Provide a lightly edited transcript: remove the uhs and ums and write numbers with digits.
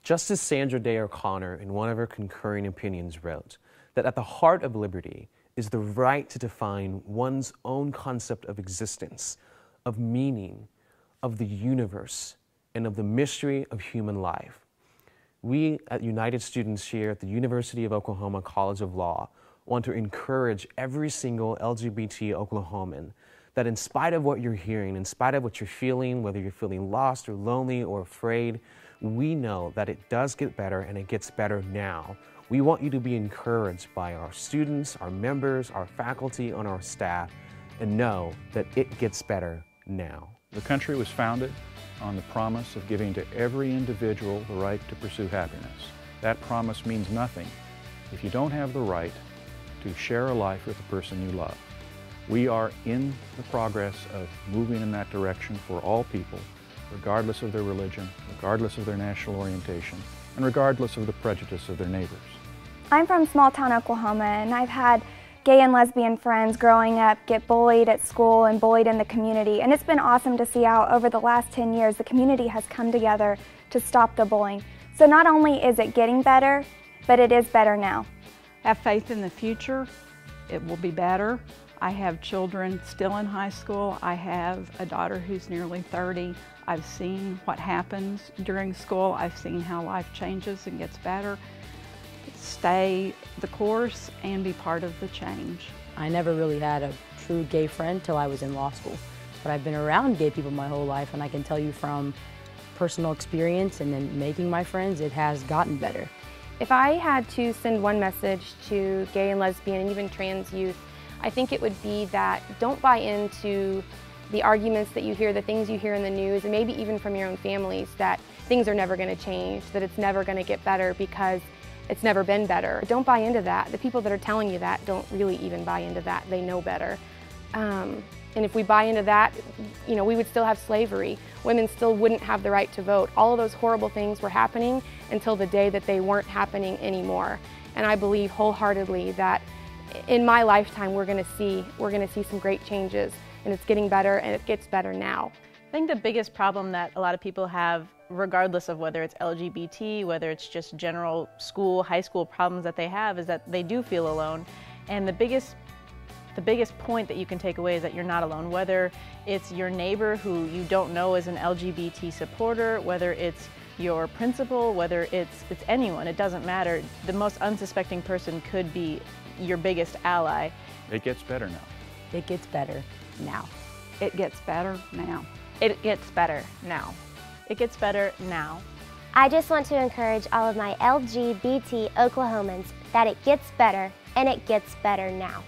Justice Sandra Day O'Connor, in one of her concurring opinions, wrote that at the heart of liberty is the right to define one's own concept of existence, of meaning, of the universe, and of the mystery of human life. We at United Students here at the University of Oklahoma College of Law want to encourage every single LGBT Oklahoman that in spite of what you're hearing, in spite of what you're feeling, whether you're feeling lost or lonely or afraid, we know that it does get better and it gets better now. We want you to be encouraged by our students, our members, our faculty, and our staff, and know that it gets better now. The country was founded on the promise of giving to every individual the right to pursue happiness. That promise means nothing if you don't have the right to share a life with the person you love. We are in the progress of moving in that direction for all people, regardless of their religion, regardless of their national orientation, and regardless of the prejudice of their neighbors. I'm from small town Oklahoma, and I've had gay and lesbian friends growing up get bullied at school and bullied in the community, and it's been awesome to see how over the last 10 years the community has come together to stop the bullying. So not only is it getting better, but it is better now. Have faith in the future. It will be better. I have children still in high school. I have a daughter who's nearly 30. I've seen what happens during school. I've seen how life changes and gets better. Stay the course and be part of the change. I never really had a true gay friend till I was in law school, but I've been around gay people my whole life, and I can tell you from personal experience and then making my friends, it has gotten better. If I had to send one message to gay and lesbian and even trans youth, I think it would be that don't buy into the arguments that you hear, the things you hear in the news, and maybe even from your own families, that things are never going to change, that it's never going to get better because it's never been better. Don't buy into that. The people that are telling you that don't really even buy into that. They know better. And if we buy into that, we would still have slavery. Women still wouldn't have the right to vote. All of those horrible things were happening until the day that they weren't happening anymore. And I believe wholeheartedly that in my lifetime we're going to see some great changes, and it's getting better, and it gets better now. I think the biggest problem that a lot of people have, regardless of whether it's LGBT, whether it's just general school, high school problems that they have, is that they do feel alone. And the biggest point that you can take away is that you're not alone. Whether it's your neighbor who you don't know is an LGBT supporter, whether it's your principal, whether it's anyone, it doesn't matter. The most unsuspecting person could be your biggest ally. It gets better now. It gets better now. It gets better now. It gets better now. It gets better now. I just want to encourage all of my LGBT Oklahomans that it gets better, and it gets better now.